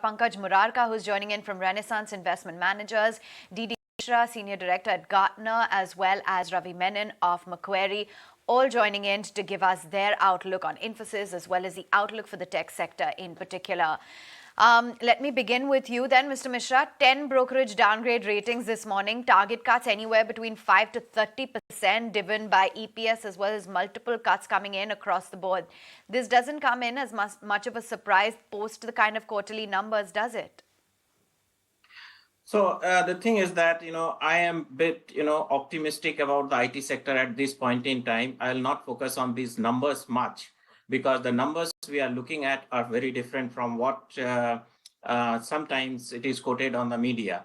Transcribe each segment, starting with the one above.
Pankaj Murarka, who's joining in from Renaissance Investment Managers, DD Mishra, Senior Director at Gartner, as well as Ravi Menon of Macquarie, all joining in to give us their outlook on Infosys as well as the outlook for the tech sector in particular. Let me begin with you then, Mr. Mishra. 10 brokerage downgrade ratings this morning. Target cuts anywhere between 5 to 30% driven by EPS as well as multiple cuts coming in across the board. This doesn't come in as much of a surprise post the kind of quarterly numbers, does it? So the thing is that, I am a bit, optimistic about the IT sector at this point in time. I'll not focus on these numbers much because the numbers we are looking at are very different from what sometimes it is quoted on the media.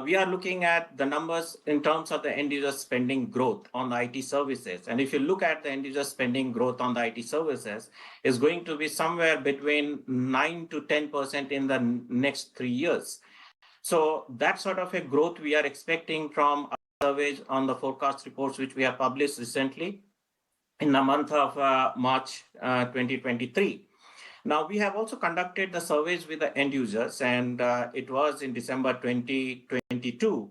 We are looking at the numbers in terms of the end user spending growth on the IT services. And if you look at the end user spending growth on the IT services, it's going to be somewhere between 9 to 10% in the next 3 years. So that sort of a growth we are expecting from surveys on the forecast reports, which we have published recently in the month of March 2023. Now, we have also conducted the surveys with the end users, and it was in December 2022,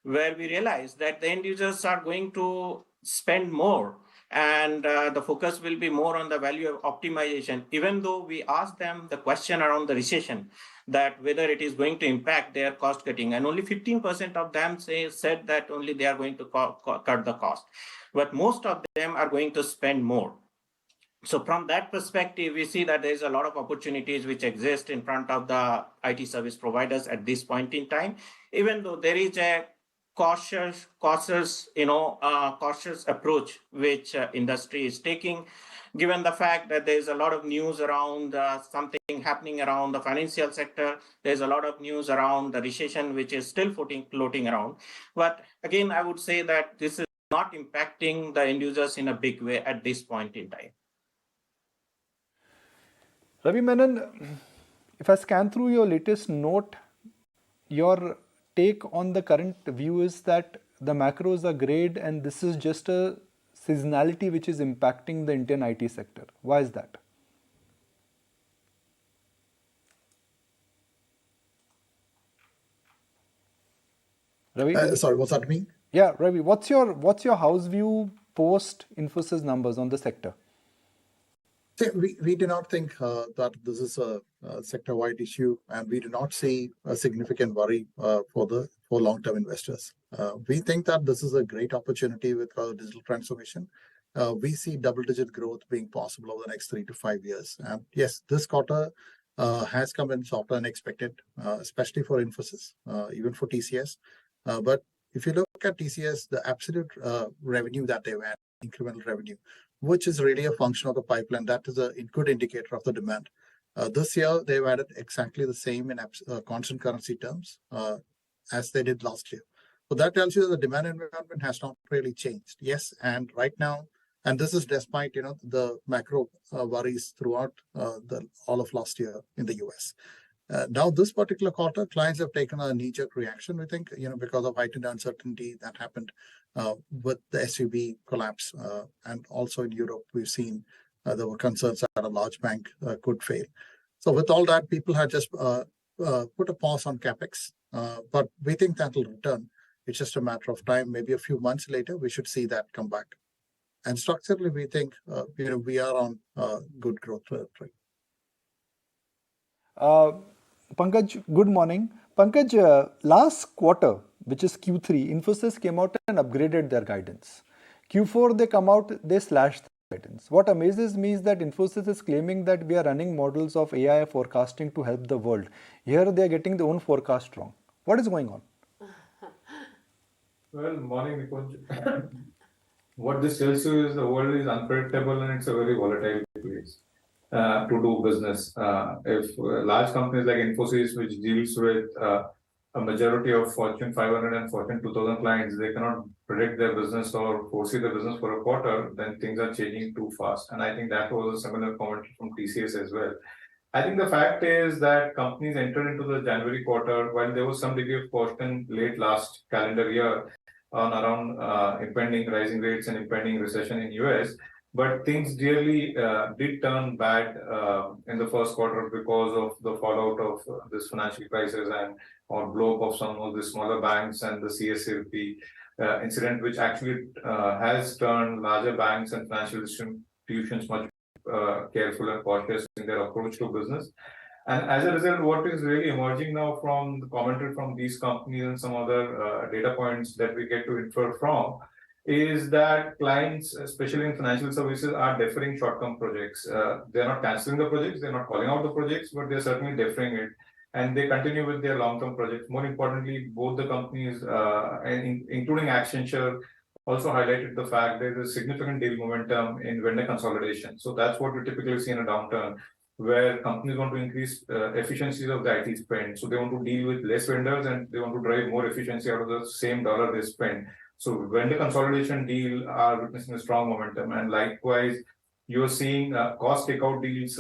where we realized that the end users are going to spend more, and the focus will be more on the value of optimization, even though we asked them the question around the recession, that whether it is going to impact their cost cutting, and only 15% of them said that only they are going to cut the cost, but most of them are going to spend more. So from that perspective, we see that there is a lot of opportunities which exist in front of the IT service providers at this point in time, even though there is a cautious approach which industry is taking, given the fact that there's a lot of news around something happening around the financial sector. There's a lot of news around the recession, which is still floating around. But again, I would say that this is not impacting the end users in a big way at this point in time. Ravi Menon, if I scan through your latest note, your take on the current view is that the macros are great and this is just a seasonality which is impacting the Indian IT sector. Why is that? Ravi? Sorry, what's that mean? Yeah, Ravi, what's your house view post Infosys numbers on the sector? See, we do not think that this is a sector-wide issue, and we do not see a significant worry for long-term investors. We think that this is a great opportunity with digital transformation. We see double-digit growth being possible over the next 3 to 5 years. And yes, this quarter has come in softer than expected, especially for Infosys, even for TCS. But if you look at TCS, the absolute revenue that they've had, incremental revenue, which is really a function of the pipeline, that is a good indicator of the demand. This year, they've added exactly the same in constant currency terms as they did last year. So that tells you that the demand environment has not really changed. Yes, and right now, and this is despite the macro worries throughout all of last year in the US. Now, this particular quarter, clients have taken a knee-jerk reaction, we think, because of heightened uncertainty that happened with the SVB collapse. And also in Europe, we've seen there were concerns that a large bank could fail. So with all that, people had just put a pause on CapEx. But we think that will return. It's just a matter of time. Maybe a few months later, we should see that come back. And structurally, we think we are on good growth trajectory. Pankaj, good morning. Pankaj, last quarter, which is Q3, Infosys came out and upgraded their guidance. Q4, they come out, they slashed the guidance. What amazes me is that Infosys is claiming that we are running models of AI forecasting to help the world. Here, they are getting their own forecast wrong. What is going on? Well, morning, Nikunj. What this tells you is the world is unpredictable and it's a very volatile place to do business. If large companies like Infosys, which deals with a majority of Fortune 500 and Fortune 2000 clients, they cannot predict their business or foresee the business for a quarter, then things are changing too fast. And I think that was a similar comment from TCS as well. I think the fact is that companies entered into the January quarter, while there was some degree of caution late last calendar year on around impending rising rates and impending recession in US, But things really did turn bad in the first quarter because of the fallout of this financial crisis and or blow up of some of the smaller banks and the CSAP incident, which actually has turned larger banks and financial institutions much careful and cautious in their approach to business. And as a result, what is really emerging now from the commentary from these companies and some other data points that we get to infer from is that clients, especially in financial services, are deferring short-term projects. They're not canceling the projects, they're not calling out the projects, but they're certainly deferring it. And they continue with their long-term projects. More importantly, both the companies, including Accenture, also highlighted the fact there is a significant deal momentum in vendor consolidation. So that's what we typically see in a downturn, where companies want to increase efficiencies of the IT spend. So they want to deal with less vendors and they want to drive more efficiency out of the same dollar they spend. So vendor consolidation deal are witnessing a strong momentum. And likewise, you're seeing cost takeout deals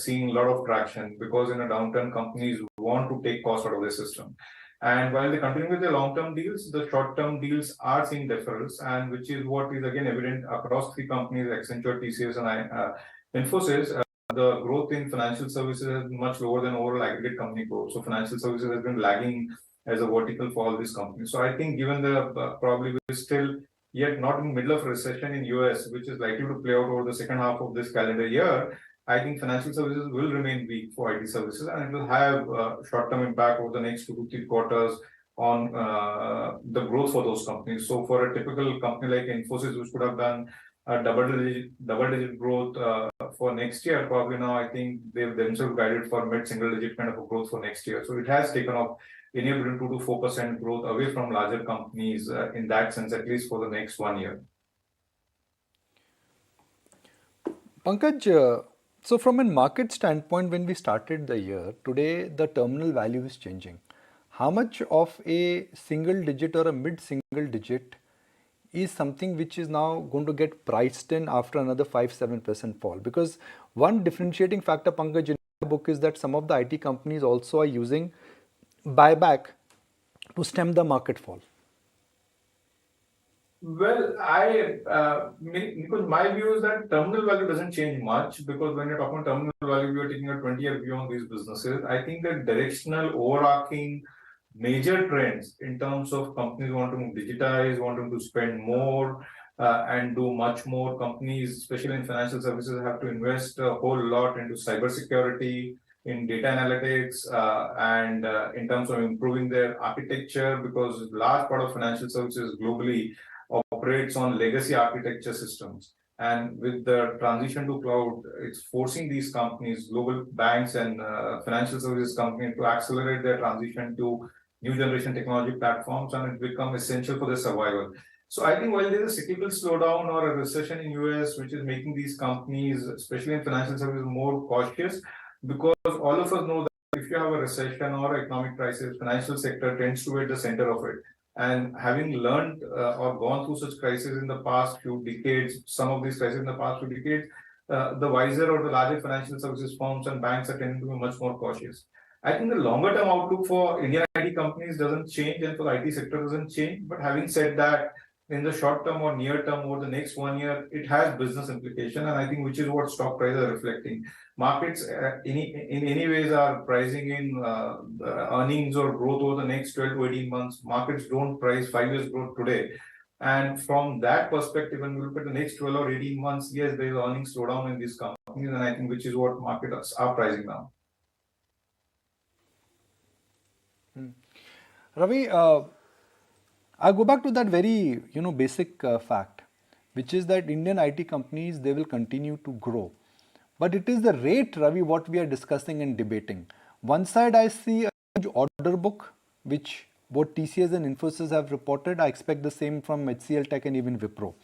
seeing a lot of traction because in a downturn, companies want to take cost out of their system. And while they continue with their long-term deals, the short-term deals are seeing deferrals, and which is what is again evident across three companies, Accenture, TCS, and Infosys. The growth in financial services has been much lower than overall aggregate company growth. So financial services has been lagging as a vertical for all these companies. So I think given the probably we're still yet not in the middle of a recession in US, which is likely to play out over the second half of this calendar year, I think financial services will remain weak for IT services, and it will have short-term impact over the next 2 to 3 quarters on the growth for those companies. So for a typical company like Infosys, which could have done a double-digit growth for next year, probably now I think they've themselves guided for mid-single-digit kind of a growth for next year. So it has taken off, enabling 2 to 4% growth away from larger companies in that sense, at least for the next 1 year. Pankaj, so from a market standpoint, when we started the year, today the terminal value is changing. How much of a single digit or a mid-single digit is something which is now going to get priced in after another 5-7% fall? Because one differentiating factor, Pankaj, in the book is that some of the IT companies also are using buyback to stem the market fall. Well, because my view is that terminal value doesn't change much, because when you're talking terminal value, you're taking a 20-year view on these businesses. I think the directional overarching major trends in terms of companies wanting to digitize, wanting to spend more and do much more. Companies, especially in financial services, have to invest a whole lot into cybersecurity, in data analytics, and in terms of improving their architecture, because a large part of financial services globally operates on legacy architecture systems. And with the transition to cloud, it's forcing these companies, global banks and financial services companies, to accelerate their transition to new generation technology platforms, and it become essential for their survival. So I think while there's a cyclical slowdown or a recession in US, which is making these companies, especially in financial services, more cautious, because all of us know that if you have a recession or economic crisis, financial sector tends to be at the center of it. And having learned or gone through such crises in the past few decades, some of these crises in the past few decades, the wiser or the larger financial services firms and banks are tending to be much more cautious. I think the longer term outlook for Indian IT companies doesn't change, and for the IT sector doesn't change. But having said that, in the short term or near term, over the next 1 year, it has business implication, and I think which is what stock prices are reflecting. Markets in any ways are pricing in earnings or growth over the next 12 to 18 months. Markets don't price 5 years growth today. And from that perspective, when we look at the next 12 or 18 months, yes, there is earnings slowdown in these companies, and I think which is what markets are pricing now. Ravi, I go back to that very basic fact, which is that Indian IT companies, they will continue to grow. But it is the rate, Ravi, what we are discussing and debating. One side I see a huge order book, which both TCS and Infosys have reported. I expect the same from HCL Tech and even Wipro.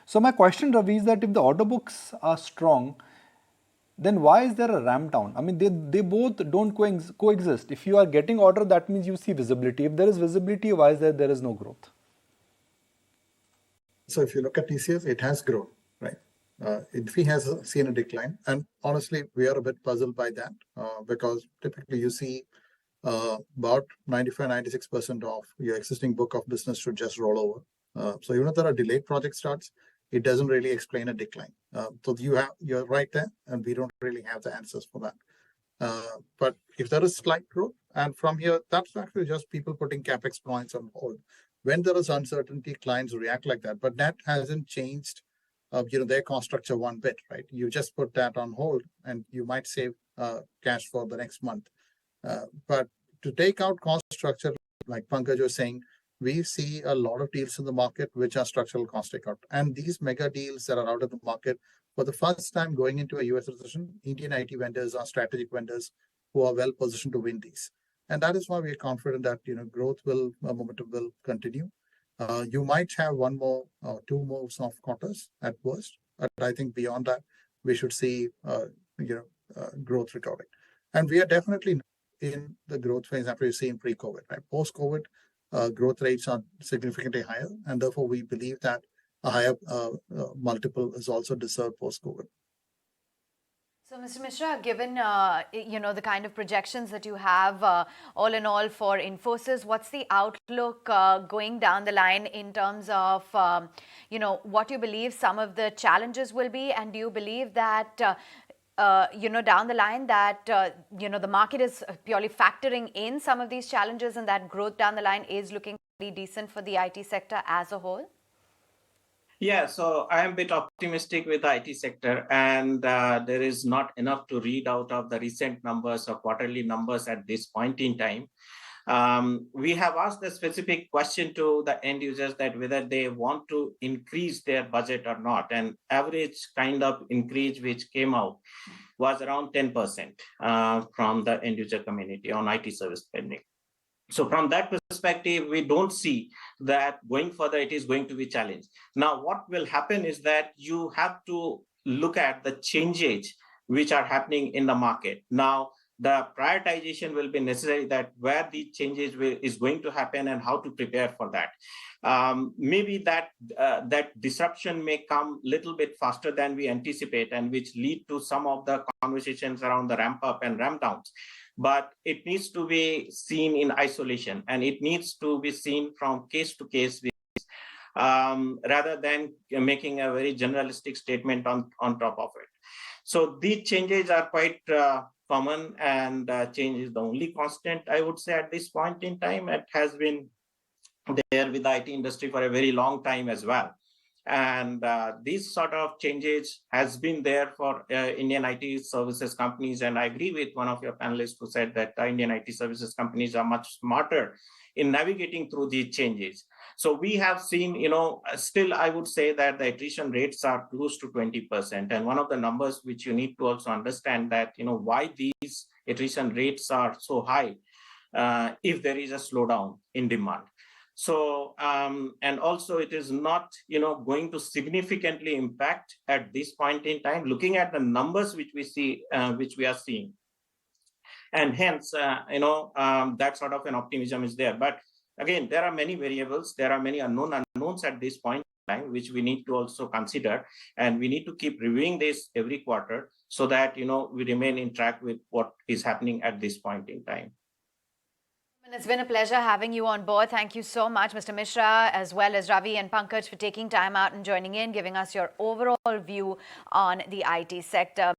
So my question, Ravi, is that if the order books are strong, then why is there a ramp down? I mean, they both don't coexist. If you are getting order, that means you see visibility. If there is visibility, why is there is no growth? So if you look at TCS, it has grown, right? It has seen a decline. And honestly, we are a bit puzzled by that because typically you see about 95-96% of your existing book of business should just roll over. So even if there are delayed project starts, it doesn't really explain a decline. So you're right there, and we don't really have the answers for that. But if there is slight growth, and from here, that's actually just people putting capex points on hold. When there is uncertainty, clients react like that. But that hasn't changed, their cost structure one bit, right? You just put that on hold, and you might save cash for the next month. But to take out cost structure, like Pankaj was saying, we see a lot of deals in the market which are structural cost takeout. And these mega deals that are out of the market, for the first time going into a US recession, Indian IT vendors are strategic vendors who are well positioned to win these. And that is why we are confident that growth momentum will continue. You might have one more, two more soft quarters at worst, but I think beyond that, we should see growth recovering. And we are definitely in the growth phase after we've seen pre-COVID, right? Post-COVID, growth rates are significantly higher, and therefore we believe that a higher multiple is also deserved post-COVID. So, Mr. Mishra, given the kind of projections that you have, all in all for Infosys, what's the outlook going down the line in terms of what you believe some of the challenges will be, and do you believe that down the line that the market is purely factoring in some of these challenges, and that growth down the line is looking pretty decent for the IT sector as a whole? Yeah, so I am a bit optimistic with the IT sector, and there is not enough to read out of the recent numbers or quarterly numbers at this point in time. We have asked a specific question to the end users that whether they want to increase their budget or not. And average kind of increase which came out was around 10% from the end user community on IT service spending. So from that perspective, we don't see that going further, it is going to be challenged. Now, what will happen is that you have to look at the changes which are happening in the market. Now, the prioritization will be necessary that where the changes is going to happen and how to prepare for that. Maybe that disruption may come a little bit faster than we anticipate, and which lead to some of the conversations around the ramp up and ramp downs. But it needs to be seen in isolation, and it needs to be seen from case to case basis, rather than making a very generalistic statement on top of it. So these changes are quite common, and change is the only constant, I would say, at this point in time. It has been there with the IT industry for a very long time as well. And these sort of changes has been there for Indian IT services companies. And I agree with one of your panelists who said that Indian IT services companies are much smarter in navigating through these changes. So we have seen, still I would say that the attrition rates are close to 20%. And one of the numbers which you need to also understand that, why these attrition rates are so high if there is a slowdown in demand. So, and also it is not, going to significantly impact at this point in time, looking at the numbers which we see, which we are seeing. And hence, that sort of an optimism is there. But again, there are many variables, there are many unknowns at this point in time, which we need to also consider. And we need to keep reviewing this every quarter so that, we remain in track with what is happening at this point in time. It's been a pleasure having you on board. Thank you so much, Mr. Mishra, as well as Ravi and Pankaj, for taking time out and joining in, giving us your overall view on the IT sector.